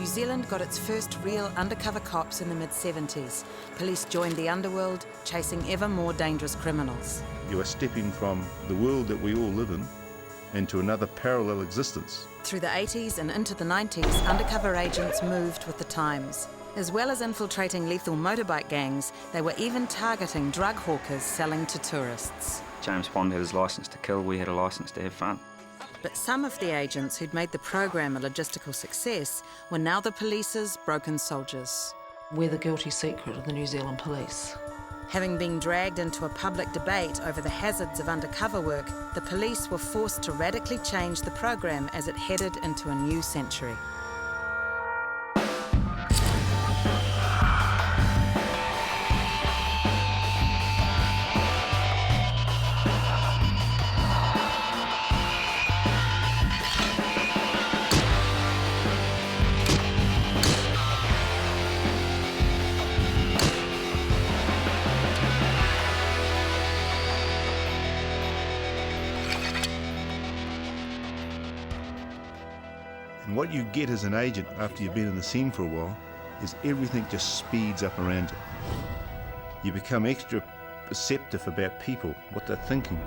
New Zealand got its first real undercover cops in the mid-70s. Police joined the underworld, chasing ever more dangerous criminals. You are stepping from the world that we all live in into another parallel existence. Through the 80s and into the 90s, undercover agents moved with the times. As well as infiltrating lethal motorbike gangs, they were even targeting drug hawkers selling to tourists. James Bond had his licence to kill, we had a licence to have fun. But some of the agents who'd made the program a logistical success were now the police's broken soldiers. We're the guilty secret of the New Zealand police. Having been dragged into a public debate over the hazards of undercover work, the police were forced to radically change the program as it headed into a new century. And what you get as an agent after you've been in the scene for a while is everything just speeds up around you. You become extra perceptive about people, what they're thinking,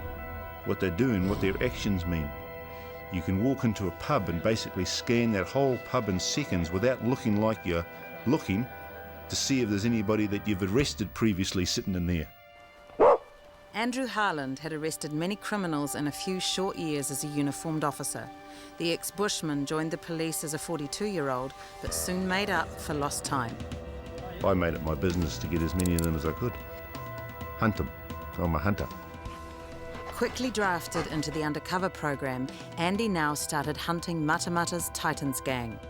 what they're doing, what their actions mean. You can walk into a pub and basically scan that whole pub in seconds without looking like you're looking to see if there's anybody that you've arrested previously sitting in there. Andrew Harland had arrested many criminals in a few short years as a uniformed officer. The ex-bushman joined the police as a 42-year-old, but soon made up for lost time. I made it my business to get as many of them as I could. Hunt them. I'm a hunter. Quickly drafted into the undercover program, Andy now started hunting Matamata's Titans gang,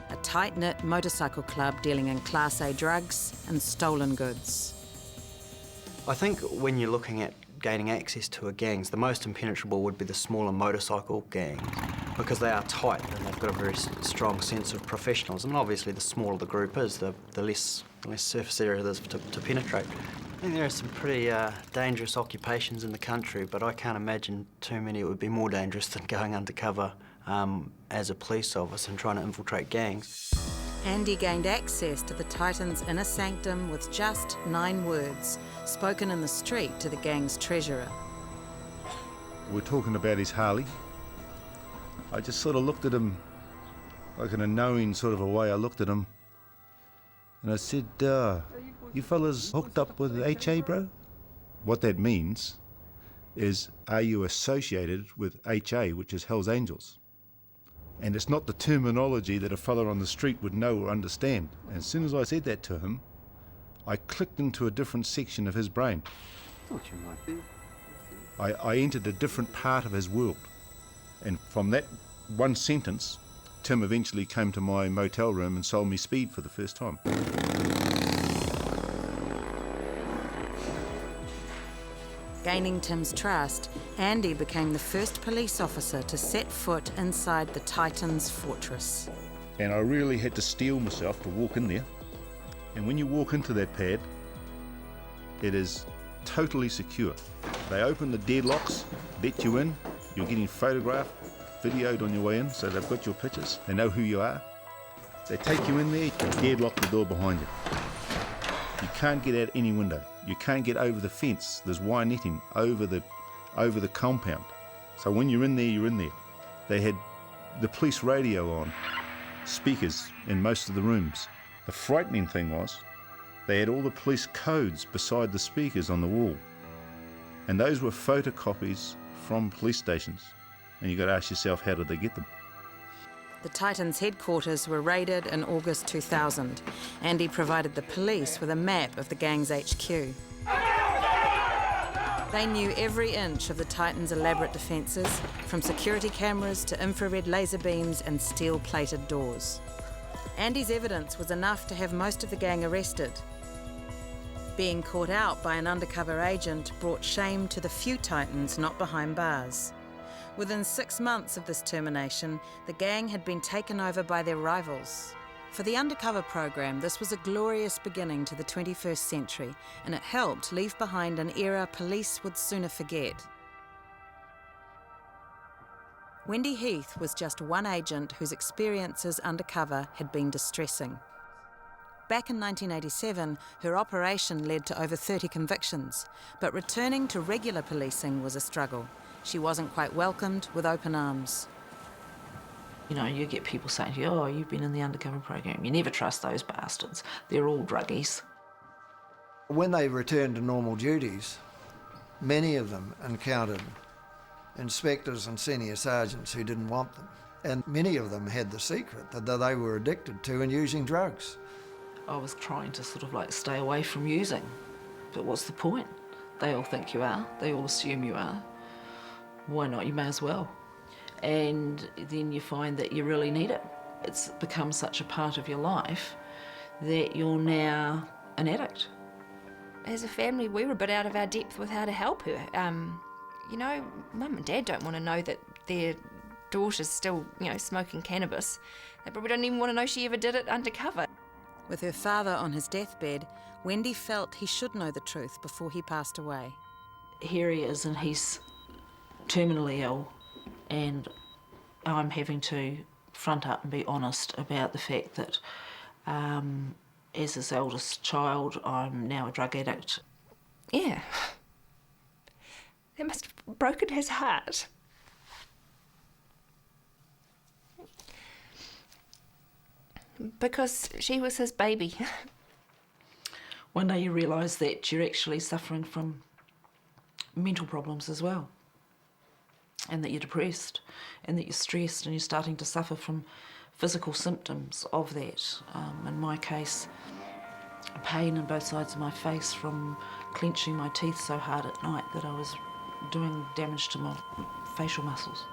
a tight-knit motorcycle club dealing in Class A drugs and stolen goods. I think when you're looking at gaining access to a gangs, the most impenetrable would be the smaller motorcycle gangs, because they are tight and they've got a very strong sense of professionalism. And obviously, the smaller the group is, the less surface area there is to penetrate. I think there are some pretty dangerous occupations in the country, but I can't imagine too many that would be more dangerous than going undercover as a police officer and trying to infiltrate gangs. Andy gained access to the Titans' inner sanctum with just 9 words, spoken in the street to the gang's treasurer. We're talking about his Harley. I just sort of looked at him, like in a knowing sort of a way. I looked at him and I said, you fellas hooked up with HA, bro? What that means is, are you associated with HA, which is Hell's Angels? And it's not the terminology that a fella on the street would know or understand. And as soon as I said that to him, I clicked into a different section of his brain. Thought you might be. I entered a different part of his world. And from that one sentence, Tim eventually came to my motel room and sold me speed for the first time. Gaining Tim's trust, Andy became the first police officer to set foot inside the Titans' fortress. And I really had to steel myself to walk in there. And when you walk into that pad, it is totally secure. They open the deadlocks, let you in, you're getting photographed, videoed on your way in, so they've got your pictures, they know who you are. They take you in there, you deadlock the door behind you. You can't get out any window. You can't get over the fence. There's wire netting over the compound. So when you're in there, you're in there. They had the police radio on, speakers in most of the rooms. The frightening thing was, they had all the police codes beside the speakers on the wall. And those were photocopies from police stations. And you got to ask yourself, how did they get them? The Titans' headquarters were raided in August 2000. Andy provided the police with a map of the gang's HQ. They knew every inch of the Titans' elaborate defences, from security cameras to infrared laser beams and steel-plated doors. Andy's evidence was enough to have most of the gang arrested. Being caught out by an undercover agent brought shame to the few Titans not behind bars. Within 6 months of this termination, the gang had been taken over by their rivals. For the undercover program, this was a glorious beginning to the 21st century, and it helped leave behind an era police would sooner forget. Wendy Heath was just one agent whose experiences undercover had been distressing. Back in 1987, her operation led to over 30 convictions, but returning to regular policing was a struggle. She wasn't quite welcomed with open arms. You know, you get people saying to you, oh, you've been in the undercover program. You never trust those bastards. They're all druggies. When they returned to normal duties, many of them encountered inspectors and senior sergeants who didn't want them. And many of them had the secret that they were addicted to and using drugs. I was trying to sort of like stay away from using. But what's the point? They all think you are. They all assume you are. Why not? You may as well. And then you find that you really need it. It's become such a part of your life that you're now an addict. As a family, we were a bit out of our depth with how to help her. You know, Mum and Dad don't want to know that their daughter's still, smoking cannabis. They probably don't even want to know she ever did it undercover. With her father on his deathbed, Wendy felt he should know the truth before he passed away. Here he is, and he's terminally ill, and I'm having to front up and be honest about the fact that as his eldest child, I'm now a drug addict. Yeah. That must have broken his heart. Because she was his baby. One day you realise that you're actually suffering from mental problems as well, and that you're depressed, and that you're stressed, and you're starting to suffer from physical symptoms of that. In my case, pain in both sides of my face from clenching my teeth so hard at night that I was doing damage to my facial muscles.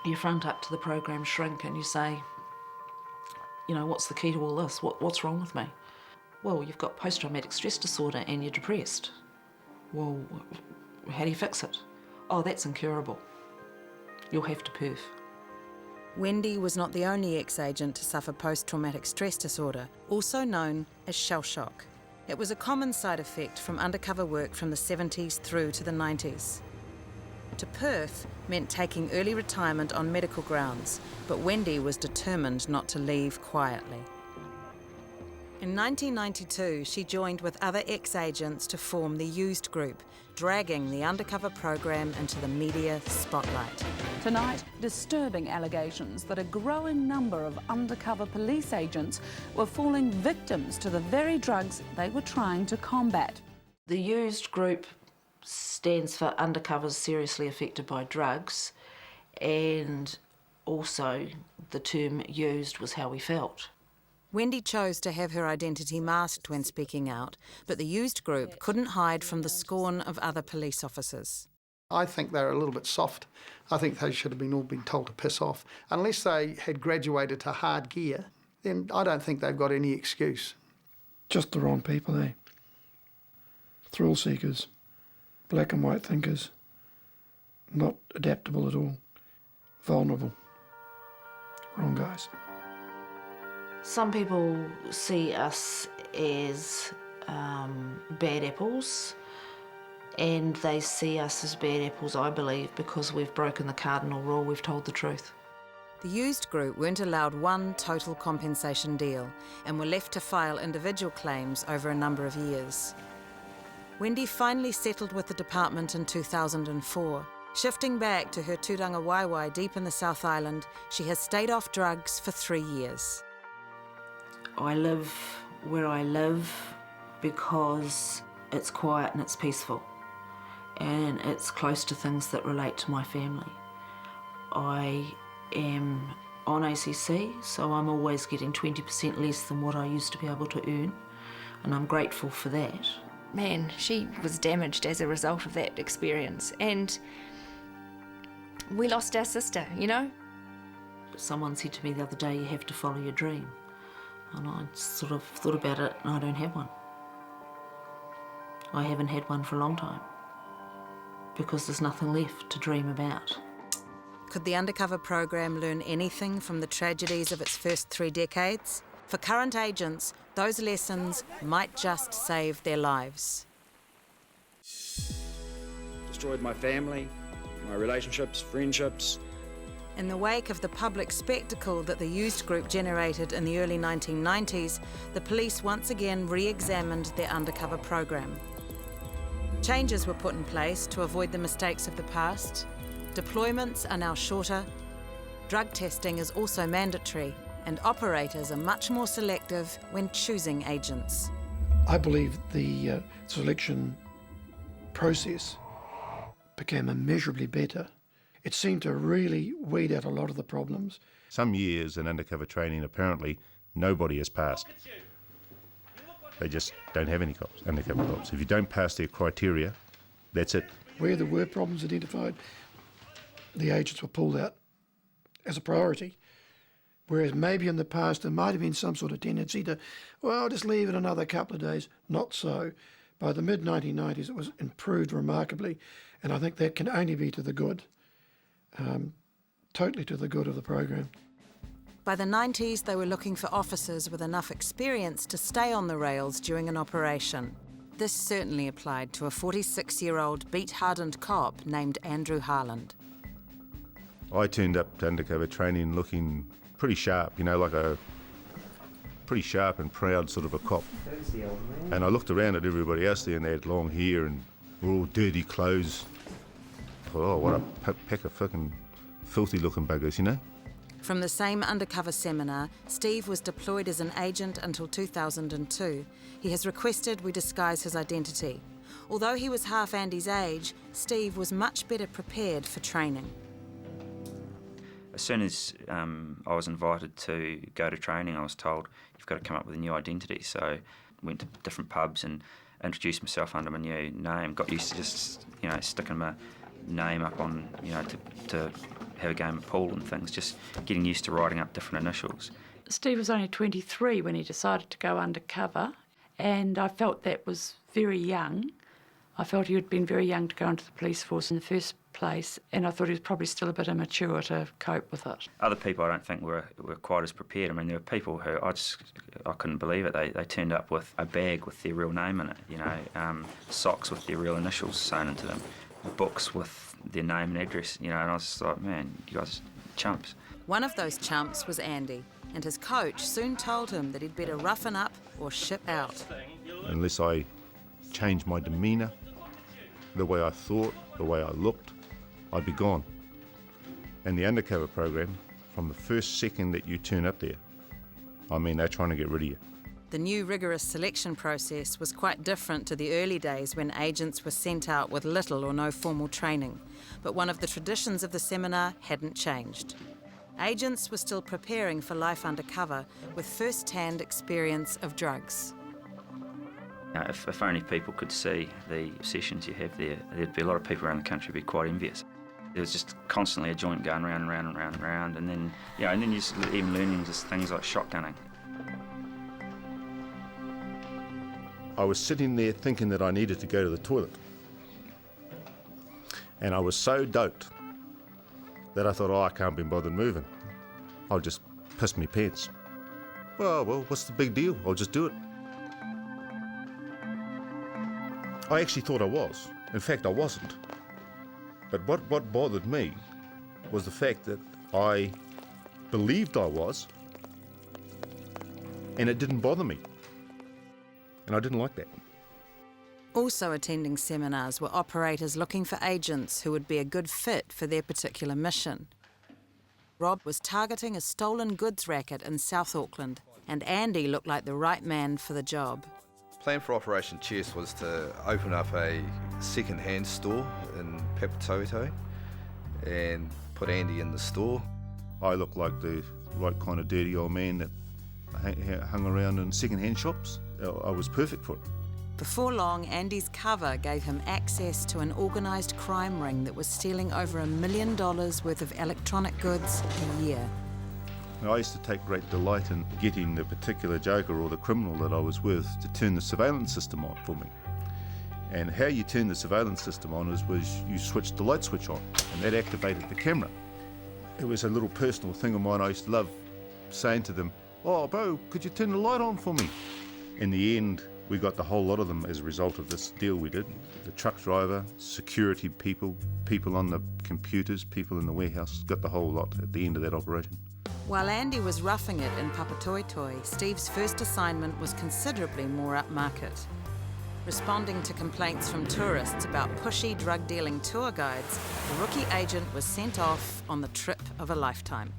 You front up to the program shrink and you say, what's the key to all this? What's wrong with me? Well, you've got post-traumatic stress disorder and you're depressed. Well, how do you fix it? Oh, that's incurable. You'll have to perf. Wendy was not the only ex-agent to suffer post-traumatic stress disorder, also known as shell shock. It was a common side effect from undercover work from the 70s through to the 90s. To perf meant taking early retirement on medical grounds, but Wendy was determined not to leave quietly. In 1992, she joined with other ex-agents to form the Used Group, dragging the undercover program into the media spotlight. Tonight, disturbing allegations that a growing number of undercover police agents were falling victims to the very drugs they were trying to combat. The Used Group stands for Undercovers Seriously Affected by Drugs, and also the term used was how we felt. Wendy chose to have her identity masked when speaking out, but the Used Group couldn't hide from the scorn of other police officers. I think they're a little bit soft. I think they should have all been told to piss off. Unless they had graduated to hard gear, then I don't think they've got any excuse. Just the wrong people, eh? Thrill seekers, black and white thinkers, not adaptable at all, vulnerable. Wrong guys. Some people see us as bad apples, and they see us as bad apples, I believe, because we've broken the cardinal rule, we've told the truth. The Used Group weren't allowed one total compensation deal and were left to file individual claims over a number of years. Wendy finally settled with the department in 2004. Shifting back to her tūranga waiwai deep in the South Island, she has stayed off drugs for 3 years. I live where I live because it's quiet and it's peaceful, and it's close to things that relate to my family. I am on ACC, so I'm always getting 20% less than what I used to be able to earn, and I'm grateful for that. Man, she was damaged as a result of that experience, and we lost our sister, Someone said to me the other day, you have to follow your dream. And I sort of thought about it, and I don't have one. I haven't had one for a long time, because there's nothing left to dream about. Could the undercover program learn anything from the tragedies of its first 3 decades? For current agents, those lessons might just save their lives. Destroyed my family, my relationships, friendships, In the wake of the public spectacle that the used group generated in the early 1990s, the police once again re-examined their undercover program. Changes were put in place to avoid the mistakes of the past. Deployments are now shorter. Drug testing is also mandatory, and operators are much more selective when choosing agents. I believe the selection process became immeasurably better. It seemed to really weed out a lot of the problems. Some years in undercover training, apparently, nobody has passed. They just don't have any cops, undercover cops. If you don't pass their criteria, that's it. Where there were problems identified, the agents were pulled out as a priority. Whereas maybe in the past there might have been some sort of tendency to, well, just leave it another couple of days. Not so. By the mid-1990s it was improved remarkably, and I think that can only be to the good. Totally to the good of the program. By the 90s, they were looking for officers with enough experience to stay on the rails during an operation. This certainly applied to a 46-year-old beat-hardened cop named Andrew Harland. I turned up to undercover training looking pretty sharp, you know, like a pretty sharp and proud sort of a cop. And I looked around at everybody else there and they had long hair and were all dirty clothes. Oh, what a pack of fucking filthy looking buggers, you know? From the same undercover seminar, Steve was deployed as an agent until 2002. He has requested we disguise his identity. Although he was half Andy's age, Steve was much better prepared for training. As soon as I was invited to go to training, I was told, you've got to come up with a new identity. So I went to different pubs and introduced myself under my new name. Got used to just, you know, sticking my name up on, you know, to have a game of pool and things, just getting used to writing up different initials. Steve was only 23 when he decided to go undercover, and I felt that was very young. I felt he had been very young to go into the police force in the first place, and I thought he was probably still a bit immature to cope with it. Other people I don't think were quite as prepared. I mean, there were people who I couldn't believe it. They turned up with a bag with their real name in it, you know, socks with their real initials sewn into them, books with their name and address, you know, and I was just like, man, you guys are chumps. One of those chumps was Andy, and his coach soon told him that he'd better roughen up or ship out. Unless I changed my demeanour, the way I thought, the way I looked, I'd be gone. And the undercover program, from the first second that you turn up there, I mean, they're trying to get rid of you. The new rigorous selection process was quite different to the early days when agents were sent out with little or no formal training. But one of the traditions of the seminar hadn't changed. Agents were still preparing for life undercover with first-hand experience of drugs. Now, if only people could see the sessions you have there, there'd be a lot of people around the country who'd be quite envious. There was just constantly a joint going round and round and round and round, and then, you know, and then you're just even learning just things like shotgunning. I was sitting there thinking that I needed to go to the toilet. And I was so doped that I thought, oh, I can't be bothered moving. I'll just piss me pants. Well, what's the big deal? I'll just do it. I actually thought I was. In fact, I wasn't. But what bothered me was the fact that I believed I was, and it didn't bother me. And I didn't like that. Also attending seminars were operators looking for agents who would be a good fit for their particular mission. Rob was targeting a stolen goods racket in South Auckland, and Andy looked like the right man for the job. Plan for Operation Chess was to open up a second-hand store in Papatoetoe and put Andy in the store. I looked like the right kind of dirty old man that hung around in second-hand shops. I was perfect for it. Before long, Andy's cover gave him access to an organised crime ring that was stealing over $1 million worth of electronic goods a year. I used to take great delight in getting the particular joker or the criminal that I was with to turn the surveillance system on for me. And how you turn the surveillance system on was you switched the light switch on, and that activated the camera. It was a little personal thing of mine. I used to love saying to them, oh, bro, could you turn the light on for me? In the end, We got the whole lot of them as a result of this deal we did. The truck driver, security people, people on the computers, people in the warehouse, got the whole lot at the end of that operation. While Andy was roughing it in Papatoetoe, Steve's first assignment was considerably more upmarket. Responding to complaints from tourists about pushy drug-dealing tour guides, the rookie agent was sent off on the trip of a lifetime.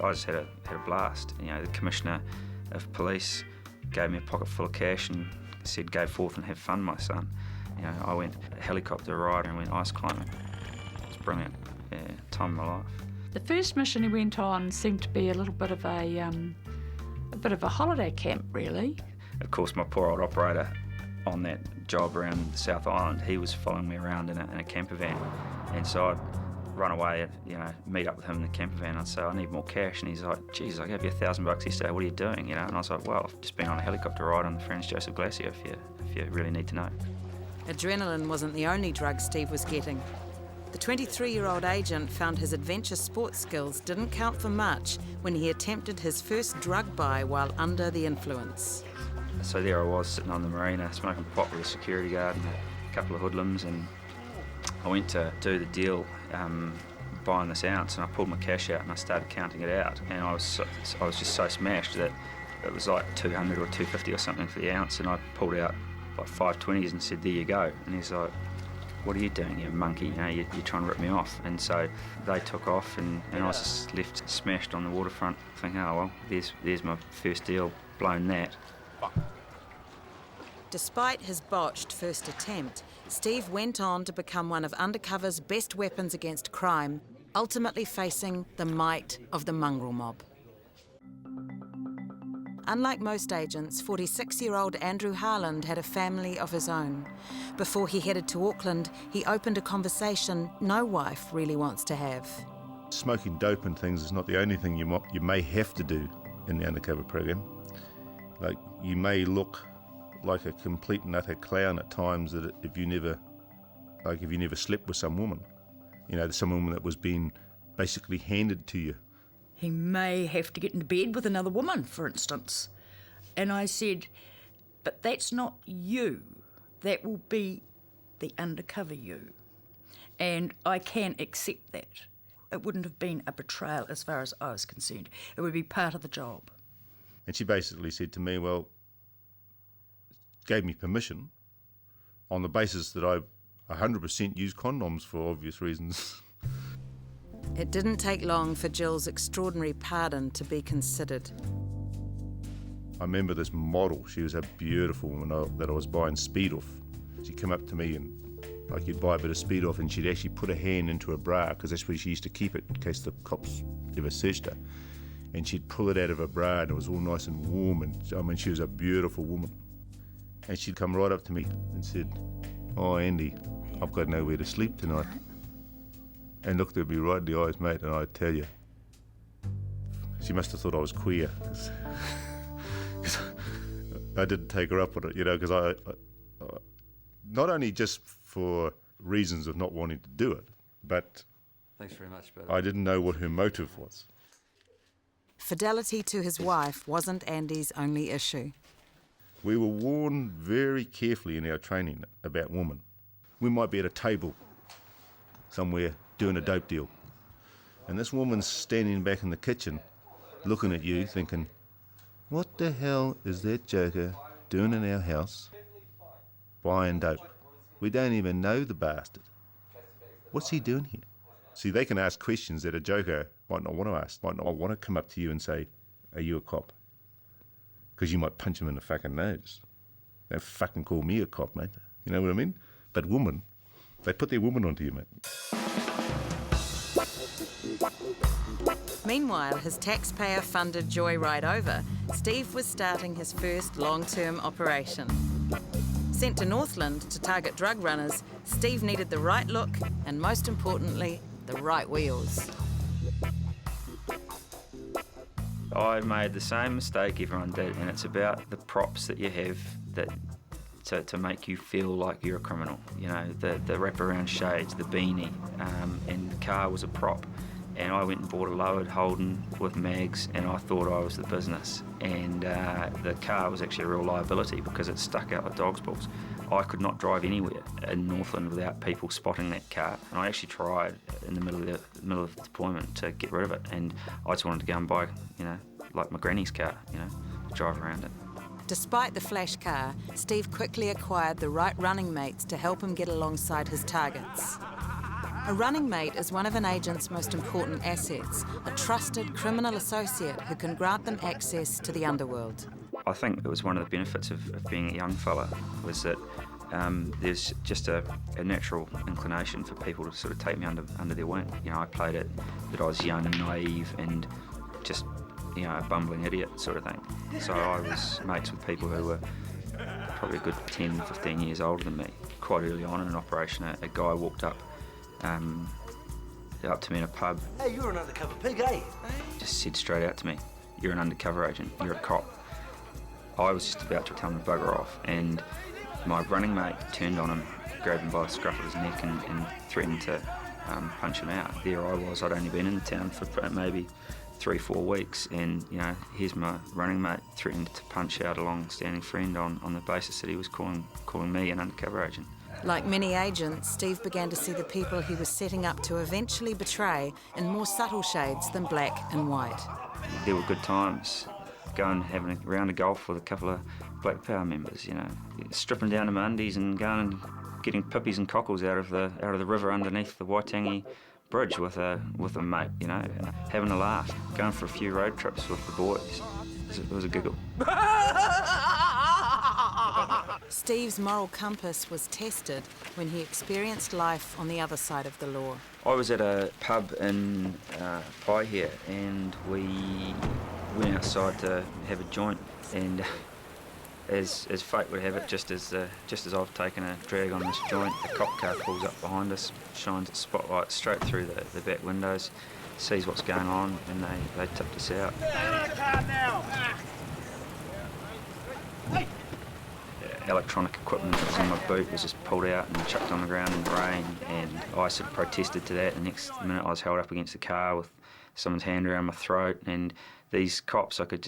I just had a blast. You know, the Commissioner of Police gave me a pocket full of cash and said, "Go forth and have fun, my son." You know, I went helicopter ride and went ice climbing. It was brilliant. Yeah, time of my life. The first mission he went on seemed to be a little bit of a holiday camp, really. Of course, my poor old operator on that job around the South Island, he was following me around in a camper van, and so I'd run away, you know, meet up with him in the camper van. I'd say, "I need more cash," and he's like, "Geez, I gave you $1,000 yesterday. What are you doing?" You know, and I was like, "Well, I've just been on a helicopter ride on the Franz Josef Glacier. If you really need to know." Adrenaline wasn't the only drug Steve was getting. The 23-year-old agent found his adventure sports skills didn't count for much when he attempted his first drug buy while under the influence. So there I was sitting on the marina smoking pot with a security guard and a couple of hoodlums, and I went to do the deal buying this ounce, and I pulled my cash out and I started counting it out, and I was just so smashed that it was like 200 or 250 or something for the ounce, and I pulled out like 520s and said, "There you go." And he's like, "What are you doing, you monkey? You know, you're trying to rip me off." And so they took off, and I was just left smashed on the waterfront thinking, "Oh well, there's my first deal, blown that." Despite his botched first attempt, Steve went on to become one of Undercover's best weapons against crime, ultimately facing the might of the mongrel mob. Unlike most agents, 46-year-old Andrew Harland had a family of his own. Before he headed to Auckland, he opened a conversation no wife really wants to have. Smoking dope and things is not the only thing you may have to do in the undercover program. Like, you may look like a complete and utter clown at times that if you never slept with some woman, you know, some woman that was being basically handed to you. He may have to get into bed with another woman, for instance. And I said, "But that's not you. That will be the undercover you. And I can accept that. It wouldn't have been a betrayal as far as I was concerned. It would be part of the job." And she basically said to me, well, gave me permission on the basis that I 100% use condoms for obvious reasons. It didn't take long for Jill's extraordinary pardon to be considered. I remember this model. She was a beautiful woman that I was buying speed off. She'd come up to me and, like, you'd buy a bit of speed off, and she'd actually put her hand into her bra, because that's where she used to keep it in case the cops ever searched her. And she'd pull it out of her bra, and it was all nice and warm, and I mean, she was a beautiful woman. And she'd come right up to me and said, "Oh, Andy, I've got nowhere to sleep tonight." And looked at me right in the eyes, mate, and I tell you, she must have thought I was queer. I didn't take her up on it, you know, because I not only just for reasons of not wanting to do it, but thanks very much, brother. I didn't know what her motive was. Fidelity to his wife wasn't Andy's only issue. We were warned very carefully in our training about women. We might be at a table somewhere doing a dope deal, and this woman's standing back in the kitchen looking at you thinking, "What the hell is that joker doing in our house buying dope? We don't even know the bastard. What's he doing here?" See, they can ask questions that a joker might not want to ask, might not want to come up to you and say, "Are you a cop?" Because you might punch him in the fucking nose. They fucking call me a cop, mate. You know what I mean? But women, they put their woman onto you, mate. Meanwhile, his taxpayer-funded joyride over, Steve was starting his first long-term operation. Sent to Northland to target drug runners, Steve needed the right look and, most importantly, the right wheels. I made the same mistake everyone did, and it's about the props that you have that to make you feel like you're a criminal. You know, the wraparound shades, the beanie, and the car was a prop. And I went and bought a lowered Holden with mags, and I thought I was the business. And the car was actually a real liability because it stuck out like dog's balls. I could not drive anywhere in Northland without people spotting that car. And I actually tried in the middle of deployment to get rid of it. And I just wanted to go and buy, like my granny's car, drive around it. Despite the flash car, Steve quickly acquired the right running mates to help him get alongside his targets. A running mate is one of an agent's most important assets, a trusted criminal associate who can grant them access to the underworld. I think it was one of the benefits of being a young fella was that there's just a natural inclination for people to sort of take me under their wing. I played it that I was young and naive and just, a bumbling idiot sort of thing. So I was mates with people who were probably a good 10, 15 years older than me. Quite early on in an operation, a guy walked up to me in a pub. Hey, you're an undercover pig, eh? Just said straight out to me, "You're an undercover agent, you're a cop." I was just about to tell him to bugger off, and my running mate turned on him, grabbed him by the scruff of his neck and threatened to punch him out. There I was, I'd only been in the town for maybe 3-4 weeks, and here's my running mate threatened to punch out a long-standing friend on the basis that he was calling me an undercover agent. Like many agents, Steve began to see the people he was setting up to eventually betray in more subtle shades than black and white. There were good times, going having a round of golf with a couple of Black Power members, stripping down to my undies and going and getting pippies and cockles out of the river underneath the Waitangi Bridge with a mate, having a laugh, going for a few road trips with the boys. It was a giggle. Steve's moral compass was tested when he experienced life on the other side of the law. I was at a pub in Pai here, and we went outside to have a joint, and as fate would have it, just as I've taken a drag on this joint, a cop car pulls up behind us, shines its spotlight straight through the back windows, sees what's going on, and they tipped us out. Electronic equipment that was in my boot was just pulled out and chucked on the ground in the rain, and I sort of protested to that. The next minute I was held up against the car with someone's hand around my throat, and these cops, I could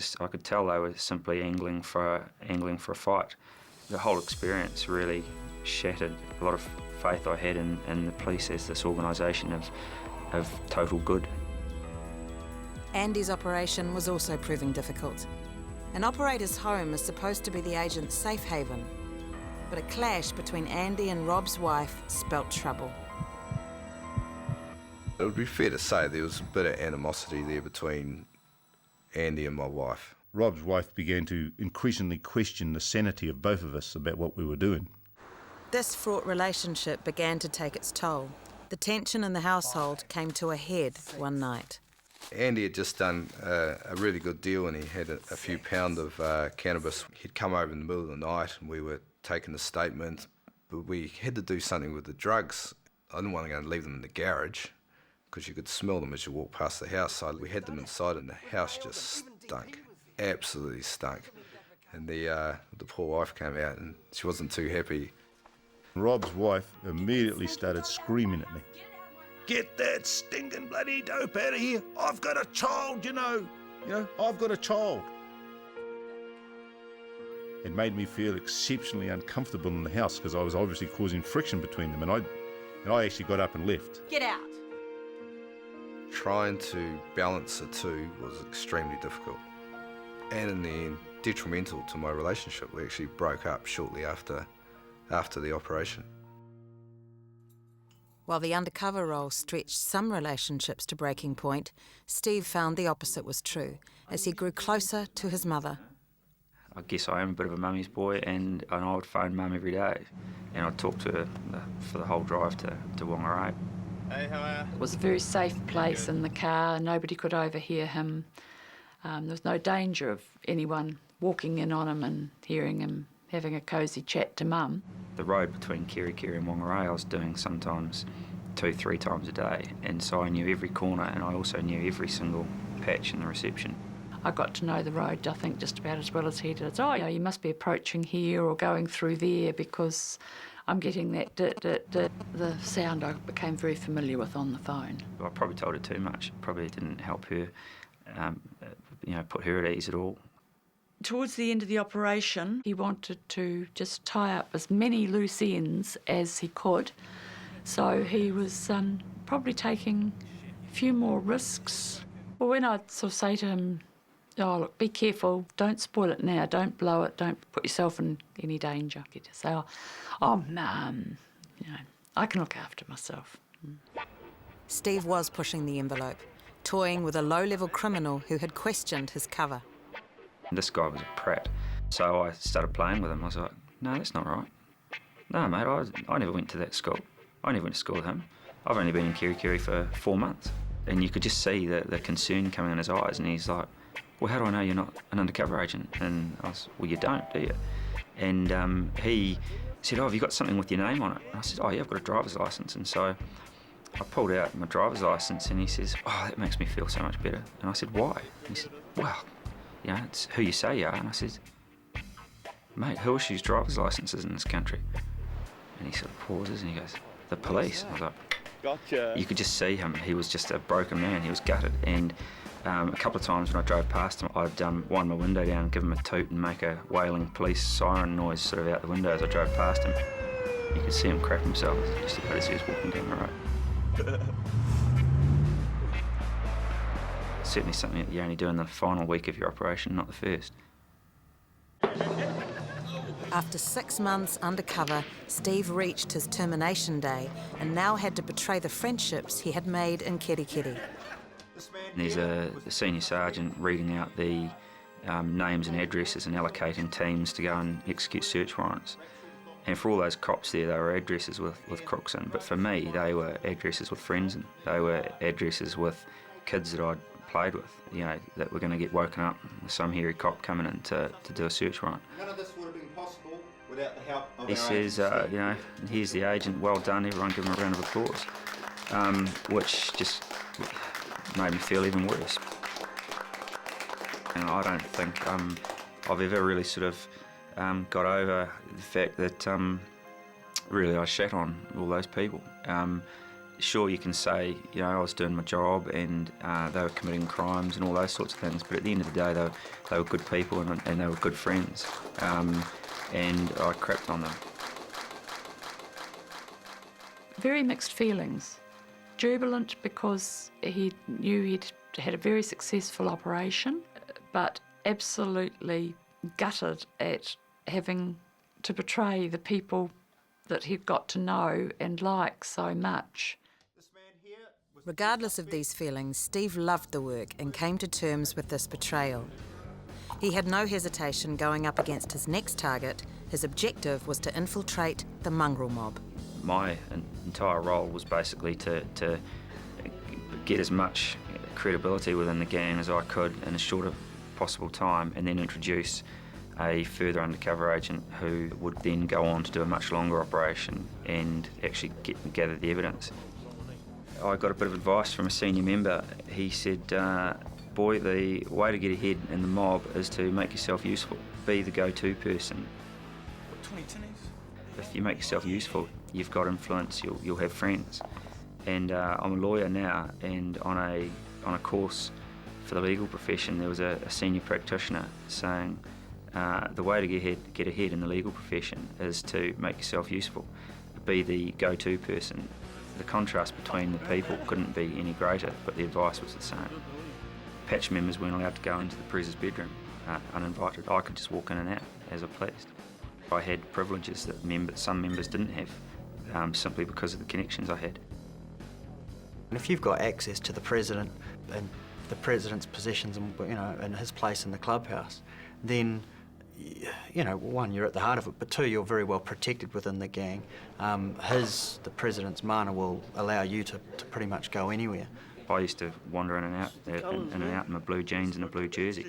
tell they were simply angling for a fight. The whole experience really shattered a lot of faith I had in the police as this organisation of total good. Andy's operation was also proving difficult. An operator's home is supposed to be the agent's safe haven, but a clash between Andy and Rob's wife spelt trouble. It would be fair to say there was a bit of animosity there between Andy and my wife. Rob's wife began to increasingly question the sanity of both of us about what we were doing. This fraught relationship began to take its toll. The tension in the household came to a head one night. Andy had just done a really good deal, and he had a few pounds of cannabis. He'd come over in the middle of the night, and we were taking a statement, but we had to do something with the drugs. I didn't want to go and leave them in the garage because you could smell them as you walked past the house, so we had them inside, and the house just stunk, absolutely stunk. And the poor wife came out, and she wasn't too happy. Rob's wife immediately started screaming at me. "Get that stinking bloody dope out of here. I've got a child, you know, I've got a child." It made me feel exceptionally uncomfortable in the house because I was obviously causing friction between them, and I actually got up and left. Get out. Trying to balance the two was extremely difficult, and in the end, detrimental to my relationship. We actually broke up shortly after the operation. While the undercover role stretched some relationships to breaking point, Steve found the opposite was true as he grew closer to his mother. I guess I am a bit of a mummy's boy, and I would phone mum every day, and I'd talk to her for the whole drive to Whangarei. Hey, how are you? It was a very safe place in the car. Nobody could overhear him. There was no danger of anyone walking in on him and hearing him having a cosy chat to mum. The road between Kerikeri and Whangarei I was doing sometimes 2-3 times a day, and so I knew every corner, and I also knew every single patch in the reception. I got to know the road, I think, just about as well as he did. Oh, you must be approaching here or going through there, because I'm getting that the sound I became very familiar with on the phone. I probably told her too much. Probably didn't help her, put her at ease at all. Towards the end of the operation, he wanted to just tie up as many loose ends as he could. So he was probably taking a few more risks. Well, when I'd sort of say to him, oh, look, be careful, don't spoil it now, don't blow it, don't put yourself in any danger. He'd just say, oh, I can look after myself. Steve was pushing the envelope, toying with a low-level criminal who had questioned his cover. This guy was a prat, so I started playing with him. I was like, no, that's not right. No, mate, I never went to that school. I never went to school with him. I've only been in Kerikeri for 4 months. And you could just see the concern coming in his eyes, and he's like, well, how do I know you're not an undercover agent? And I was, well, you don't, do you? And he said, oh, have you got something with your name on it? And I said, oh, yeah, I've got a driver's licence. And so I pulled out my driver's licence, and he says, oh, that makes me feel so much better. And I said, why? And he said, well, it's who you say you are. And I said, mate, who issues driver's licences in this country? And he sort of pauses and he goes, the police. I was like, gotcha. You could just see him. He was just a broken man. He was gutted. And a couple of times when I drove past him, I'd wind my window down and give him a toot and make a wailing police siren noise sort of out the window as I drove past him. You could see him crap himself just about as he was walking down the road. Certainly something that you only do in the final week of your operation, not the first. After 6 months undercover, Steve reached his termination day and now had to betray the friendships he had made in Kerikeri. There's a senior sergeant reading out the names and addresses and allocating teams to go and execute search warrants. And for all those cops there, they were addresses with crooks in. But for me, they were addresses with friends in. They were addresses with kids that I'd played with, that were going to get woken up with some hairy cop coming in to do a search warrant. None of this would have been possible without the help of He says, here's the agent, well done, everyone give him a round of applause. Which just made me feel even worse. And I don't think I've ever really sort of got over the fact that really I shat on all those people. Sure, you can say, I was doing my job and they were committing crimes and all those sorts of things, but at the end of the day, they were good people and they were good friends, and I crapped on them. Very mixed feelings. Jubilant because he knew he'd had a very successful operation, but absolutely gutted at having to betray the people that he'd got to know and like so much. Regardless of these feelings, Steve loved the work and came to terms with this betrayal. He had no hesitation going up against his next target. His objective was to infiltrate the mongrel mob. My entire role was basically to get as much credibility within the gang as I could in as short a possible time, and then introduce a further undercover agent who would then go on to do a much longer operation and actually gather the evidence. I got a bit of advice from a senior member. He said, boy, the way to get ahead in the mob is to make yourself useful. Be the go-to person. If you make yourself useful, you've got influence, you'll have friends. And I'm a lawyer now, and on a course for the legal profession, there was a senior practitioner saying, the way to get ahead in the legal profession is to make yourself useful. Be the go-to person. The contrast between the people couldn't be any greater, but the advice was the same. Patch members weren't allowed to go into the prisoner's bedroom uninvited. I could just walk in and out as I pleased. I had privileges that some members didn't have, simply because of the connections I had. And if you've got access to the president and the president's possessions and his place in the clubhouse, then one, you're at the heart of it, but two, you're very well protected within the gang. The president's mana will allow you to pretty much go anywhere. I used to wander in and out in my blue jeans and a blue jersey.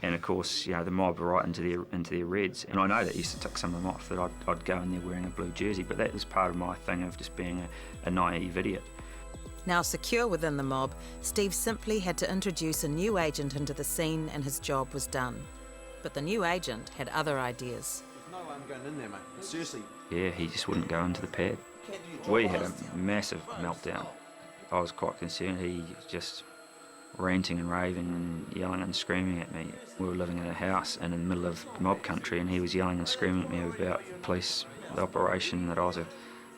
And of course, the mob were right into their reds. And I know that used to tick some of them off, that I'd go in there wearing a blue jersey, but that was part of my thing of just being a naive idiot. Now secure within the mob, Steve simply had to introduce a new agent into the scene and his job was done. But the new agent had other ideas. no way I'm going in there, mate. Seriously. Yeah, he just wouldn't go into the pad. We had a massive meltdown. I was quite concerned. He just ranting and raving and yelling and screaming at me. We were living in a house in the middle of mob country, and he was yelling and screaming at me about the operation, that I was a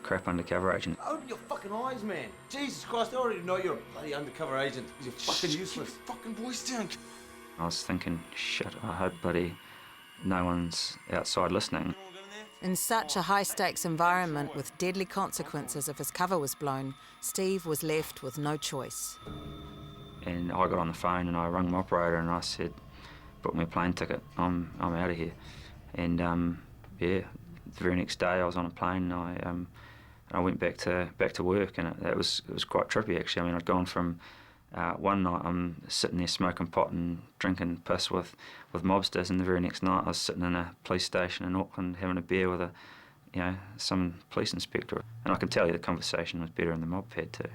crap undercover agent. Open your fucking eyes, man. Jesus Christ, I already know you're a bloody undercover agent. You're fucking useless. Fucking voice down. I was thinking, shit, I hope no one's outside listening. In such a high-stakes environment with deadly consequences if his cover was blown, Steve was left with no choice. And I got on the phone and I rang my operator and I said, book me a plane ticket, I'm out of here. And yeah, the very next day I was on a plane and I went back to work, and it was quite trippy actually. I mean, I'd gone from one night I'm sitting there smoking pot and drinking piss with mobsters, and the very next night I was sitting in a police station in Auckland having a beer with some police inspector. And I can tell you the conversation was better in the mob pad too.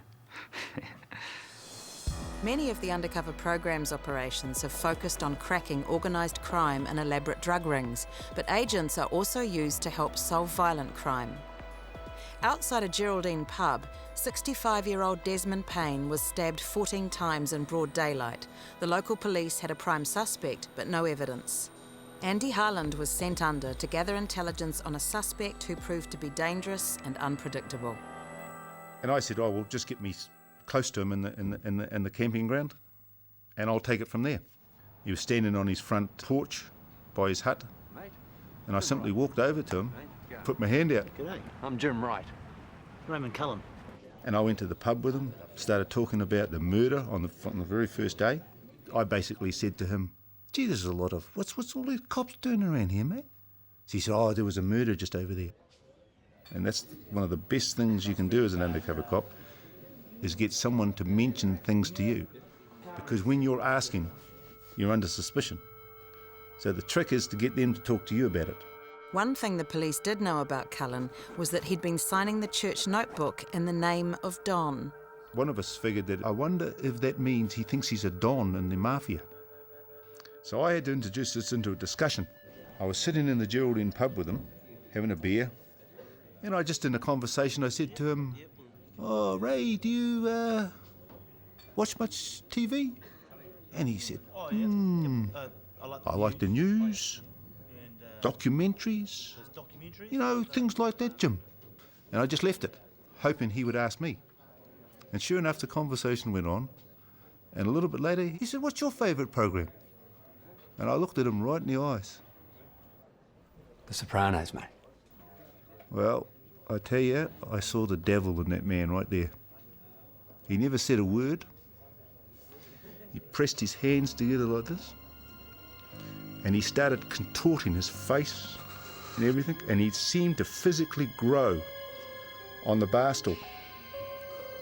Many of the undercover program's operations have focused on cracking organised crime and elaborate drug rings, but agents are also used to help solve violent crime. Outside a Geraldine pub, 65-year-old Desmond Payne was stabbed 14 times in broad daylight. The local police had a prime suspect, but no evidence. Andy Harland was sent under to gather intelligence on a suspect who proved to be dangerous and unpredictable. And I said, well, just get me close to him in the camping ground, and I'll take it from there. He was standing on his front porch by his hut, and I simply walked over to him, put my hand out. G'day, I'm Jim Wright. Raymond Cullen. And I went to the pub with him, started talking about the murder on the very first day. I basically said to him, gee, there's a lot of, what's all these cops doing around here, mate? So he said, oh, there was a murder just over there. And that's one of the best things you can do as an undercover cop, is get someone to mention things to you. Because when you're asking, you're under suspicion. So the trick is to get them to talk to you about it. One thing the police did know about Cullen was that he'd been signing the church notebook in the name of Don. One of us figured that, I wonder if that means he thinks he's a Don in the mafia. So I had to introduce this into a discussion. I was sitting in the Geraldine pub with him, having a beer, and in a conversation, I said to him, oh, Ray, do you watch much TV? And he said, I like the news, documentaries, things like that, Jim. And I just left it, hoping he would ask me. And sure enough, the conversation went on. And a little bit later, he said, what's your favourite program? And I looked at him right in the eyes. The Sopranos, mate. Well, I tell you, I saw the devil in that man right there. He never said a word. He pressed his hands together like this, and he started contorting his face and everything, and he seemed to physically grow on the bar stool.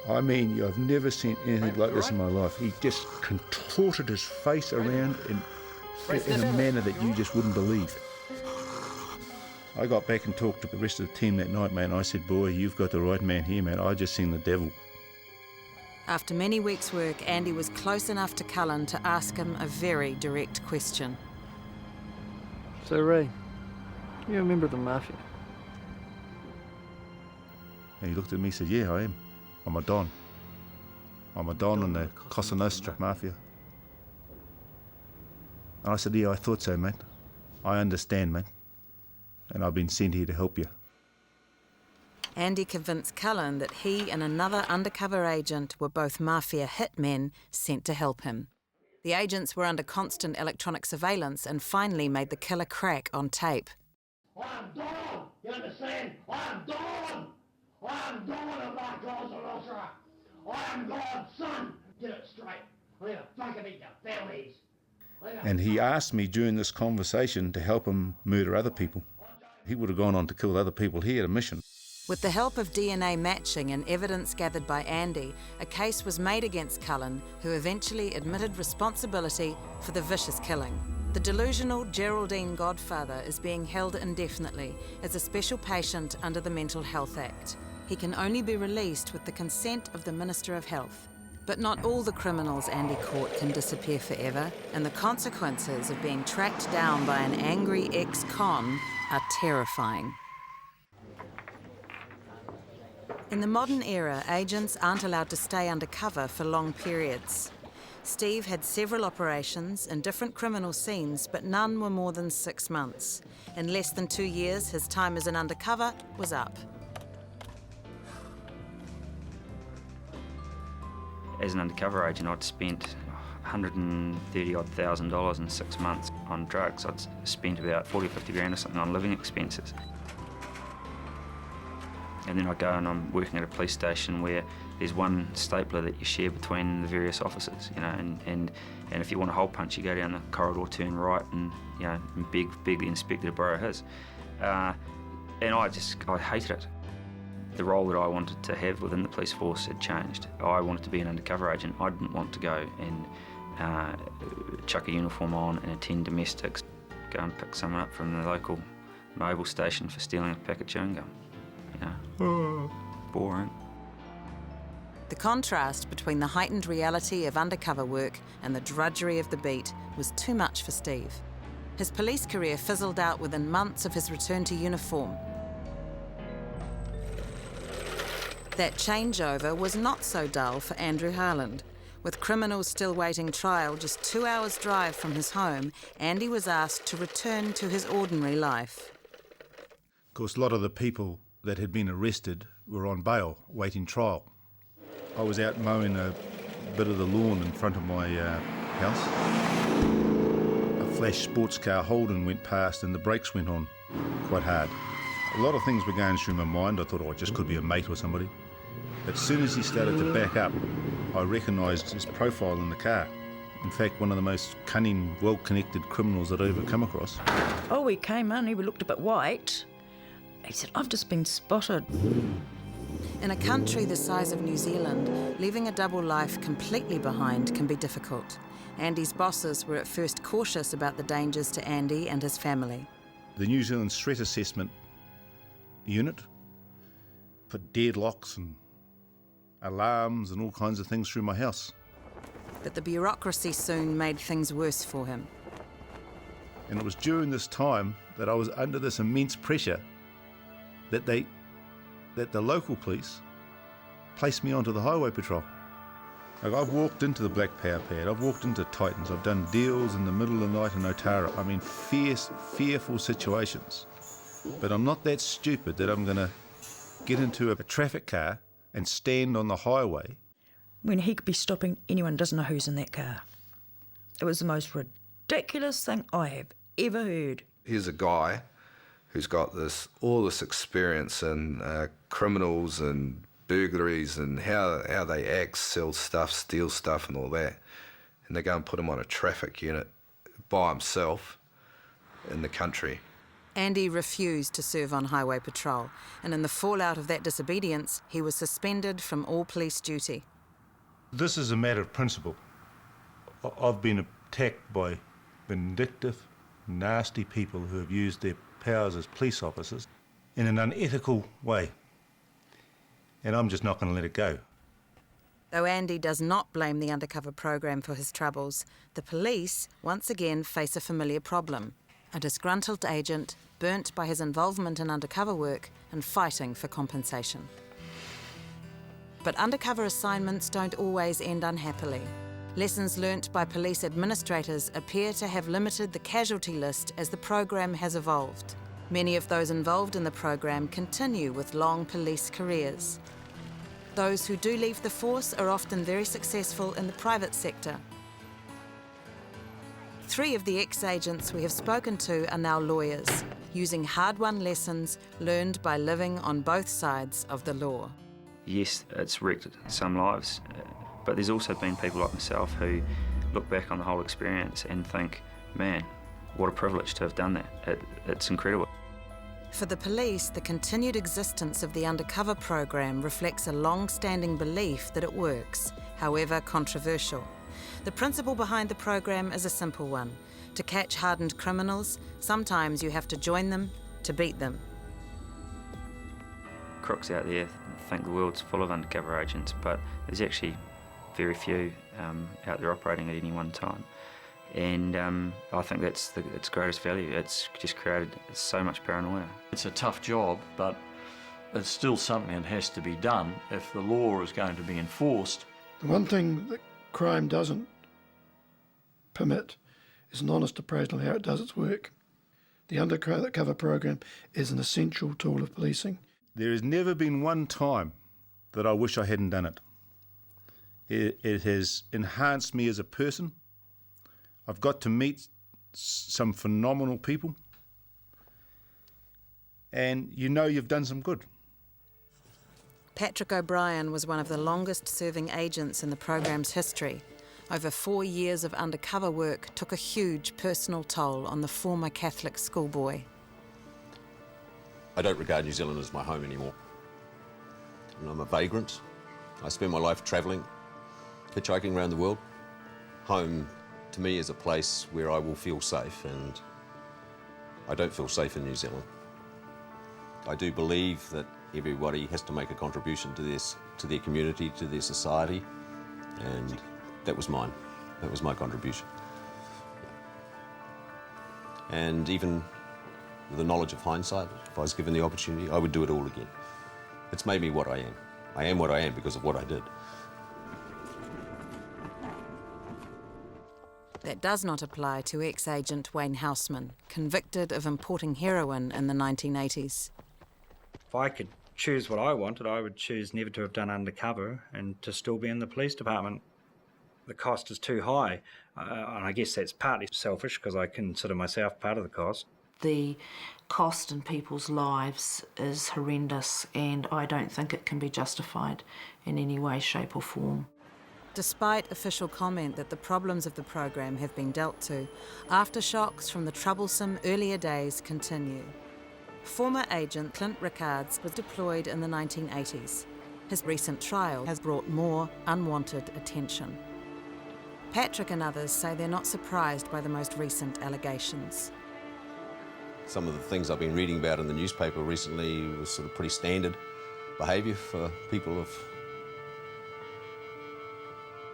I mean, I've never seen anything like this in my life. He just contorted his face around in a manner that you just wouldn't believe. I got back and talked to the rest of the team that night, mate, and I said, boy, you've got the right man here, mate. I just seen the devil. After many weeks' work, Andy was close enough to Cullen to ask him a very direct question. So, Ray, you're a member of the mafia? And he looked at me and said, yeah, I am. I'm a Don. I'm a Don in the Cosa Nostra mafia. And I said, yeah, I thought so, mate. I understand, mate. And I've been sent here to help you. Andy convinced Cullen that he and another undercover agent were both mafia hitmen sent to help him. The agents were under constant electronic surveillance and finally made the killer crack on tape. I'm Don! You understand? I'm Don! I'm Don of La Cosa Nostra! I'm God's son! Get it straight. I'm gonna fucking eat your families. And he asked me during this conversation to help him murder other people. He would have gone on to kill other people. He had a mission. With the help of DNA matching and evidence gathered by Andy, a case was made against Cullen, who eventually admitted responsibility for the vicious killing. The delusional Geraldine godfather is being held indefinitely as a special patient under the Mental Health Act. He can only be released with the consent of the Minister of Health. But not all the criminals Andy caught can disappear forever, and the consequences of being tracked down by an angry ex-con are terrifying. In the modern era, agents aren't allowed to stay undercover for long periods. Steve had several operations in different criminal scenes, but none were more than 6 months. In less than 2 years, his time as an undercover was up. As an undercover agent, I'd spent $130,000 in 6 months on drugs. I'd spent about 40 or 50 grand or something on living expenses. And then I go and I'm working at a police station where there's one stapler that you share between the various officers, you know, and if you want a hole punch, you go down the corridor, turn right, and you know, and beg the inspector to borrow his. And I hated it. The role that I wanted to have within the police force had changed. I wanted to be an undercover agent. I didn't want to go and chuck a uniform on and attend domestics, go and pick someone up from the local Mobil station for stealing a pack of chewing gum. You know, boring. The contrast between the heightened reality of undercover work and the drudgery of the beat was too much for Steve. His police career fizzled out within months of his return to uniform. That changeover was not so dull for Andrew Harland. With criminals still waiting trial just 2 hours' drive from his home, Andy was asked to return to his ordinary life. Of course, a lot of the people that had been arrested were on bail, waiting trial. I was out mowing a bit of the lawn in front of my house. A flash sports car Holden went past and the brakes went on quite hard. A lot of things were going through my mind. I thought, oh, it just could be a mate or somebody. But as soon as he started to back up, I recognised his profile in the car. In fact, one of the most cunning, well-connected criminals I'd ever come across. Oh, he came in, he looked a bit white. He said, I've just been spotted. In a country the size of New Zealand, leaving a double life completely behind can be difficult. Andy's bosses were at first cautious about the dangers to Andy and his family. The New Zealand Threat Assessment Unit put deadlocks and alarms and all kinds of things through my house. But the bureaucracy soon made things worse for him. And it was during this time that I was under this immense pressure that the local police placed me onto the highway patrol. Like, I've walked into the Black Power Pad, I've walked into Titans, I've done deals in the middle of the night in Otara. I mean, fearful situations. But I'm not that stupid that I'm going to get into a traffic car and stand on the highway. When he could be stopping, anyone doesn't know who's in that car. It was the most ridiculous thing I have ever heard. Here's a guy who's got all this experience in criminals and burglaries and how they act, sell stuff, steal stuff and all that. And they go and put him on a traffic unit by himself in the country. Andy refused to serve on highway patrol, and in the fallout of that disobedience, he was suspended from all police duty. This is a matter of principle. I've been attacked by vindictive, nasty people who have used their powers as police officers in an unethical way. And I'm just not going to let it go. Though Andy does not blame the undercover program for his troubles, the police once again face a familiar problem. A disgruntled agent burnt by his involvement in undercover work and fighting for compensation. But undercover assignments don't always end unhappily. Lessons learnt by police administrators appear to have limited the casualty list as the program has evolved. Many of those involved in the program continue with long police careers. Those who do leave the force are often very successful in the private sector. 3 of the ex-agents we have spoken to are now lawyers, using hard-won lessons learned by living on both sides of the law. Yes, it's wrecked some lives, but there's also been people like myself who look back on the whole experience and think, man, what a privilege to have done that. It's incredible. For the police, the continued existence of the undercover program reflects a long-standing belief that it works, however controversial. The principle behind the program is a simple one. To catch hardened criminals, sometimes you have to join them to beat them. Crooks out there think the world's full of undercover agents, but there's actually very few out there operating at any one time. And I think that's its greatest value. It's just created so much paranoia. It's a tough job, but it's still something that has to be done if the law is going to be enforced. The one thing that crime doesn't permit is an honest appraisal of how it does its work. The undercover program is an essential tool of policing. There has never been one time that I wish I hadn't done it. It has enhanced me as a person. I've got to meet some phenomenal people, and you know you've done some good. Patrick O'Brien was one of the longest serving agents in the program's history. Over 4 years of undercover work took a huge personal toll on the former Catholic schoolboy. I don't regard New Zealand as my home anymore. I'm a vagrant. I spend my life travelling, hitchhiking around the world. Home to me is a place where I will feel safe, and I don't feel safe in New Zealand. I do believe that everybody has to make a contribution to this, to their community, to their society, and that was mine. That was my contribution. And even with the knowledge of hindsight, if I was given the opportunity, I would do it all again. It's made me what I am. I am what I am because of what I did. That does not apply to ex-agent Wayne Houseman, convicted of importing heroin in the 1980s. If I could choose what I wanted, I would choose never to have done undercover and to still be in the police department. The cost is too high, and I guess that's partly selfish because I consider myself part of the cost. The cost in people's lives is horrendous, and I don't think it can be justified in any way, shape or form. Despite official comment that the problems of the program have been dealt to, aftershocks from the troublesome earlier days continue. Former agent Clint Rickards was deployed in the 1980s. His recent trial has brought more unwanted attention. Patrick and others say they're not surprised by the most recent allegations. Some of the things I've been reading about in the newspaper recently was sort of pretty standard behaviour for people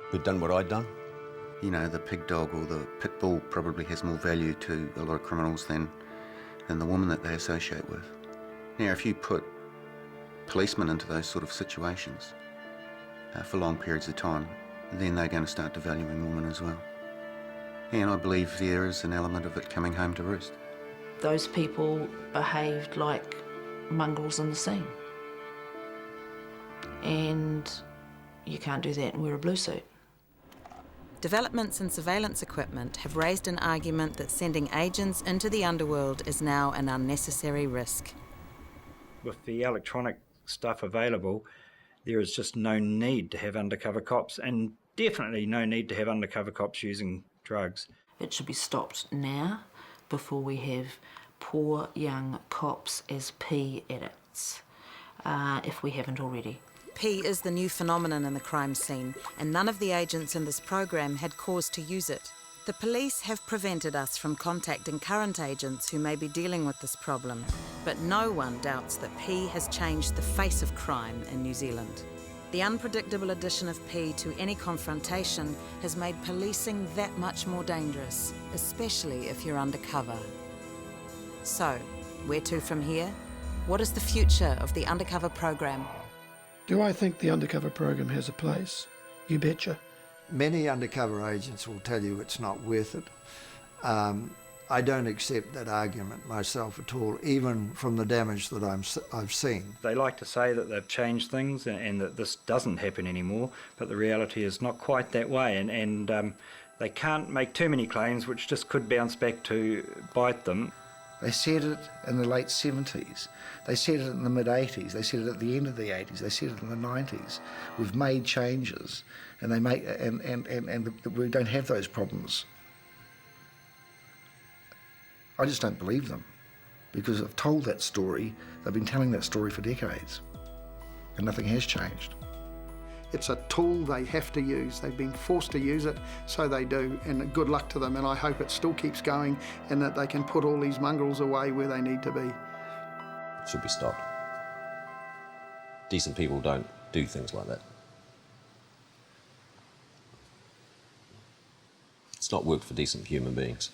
who'd done what I'd done. You know, the pig dog or the pit bull probably has more value to a lot of criminals than the woman that they associate with. Now, if you put policemen into those sort of situations for long periods of time, then they're going to start devaluing women as well. And I believe there is an element of it coming home to roost. Those people behaved like mongrels in the scene. And you can't do that and wear a blue suit. Developments in surveillance equipment have raised an argument that sending agents into the underworld is now an unnecessary risk. With the electronic stuff available, there is just no need to have undercover cops, and definitely no need to have undercover cops using drugs. It should be stopped now before we have poor young cops as P addicts, if we haven't already. P is the new phenomenon in the crime scene, and none of the agents in this program had cause to use it. The police have prevented us from contacting current agents who may be dealing with this problem, but no one doubts that P has changed the face of crime in New Zealand. The unpredictable addition of P to any confrontation has made policing that much more dangerous, especially if you're undercover. So, where to from here? What is the future of the undercover program? Do I think the undercover program has a place? You betcha. Many undercover agents will tell you it's not worth it. I don't accept that argument myself at all, even from the damage that I've seen. They like to say that they've changed things and that this doesn't happen anymore, but the reality is not quite that way, and they can't make too many claims which just could bounce back to bite them. They said it in the late 70s, they said it in the mid-80s, they said it at the end of the 80s, they said it in the 90s. We've made changes and we don't have those problems. I just don't believe them, because I've told that story, they've been telling that story for decades, and nothing has changed. It's a tool they have to use. They've been forced to use it, so they do, and good luck to them, and I hope it still keeps going and that they can put all these mongrels away where they need to be. It should be stopped. Decent people don't do things like that. It's not work for decent human beings.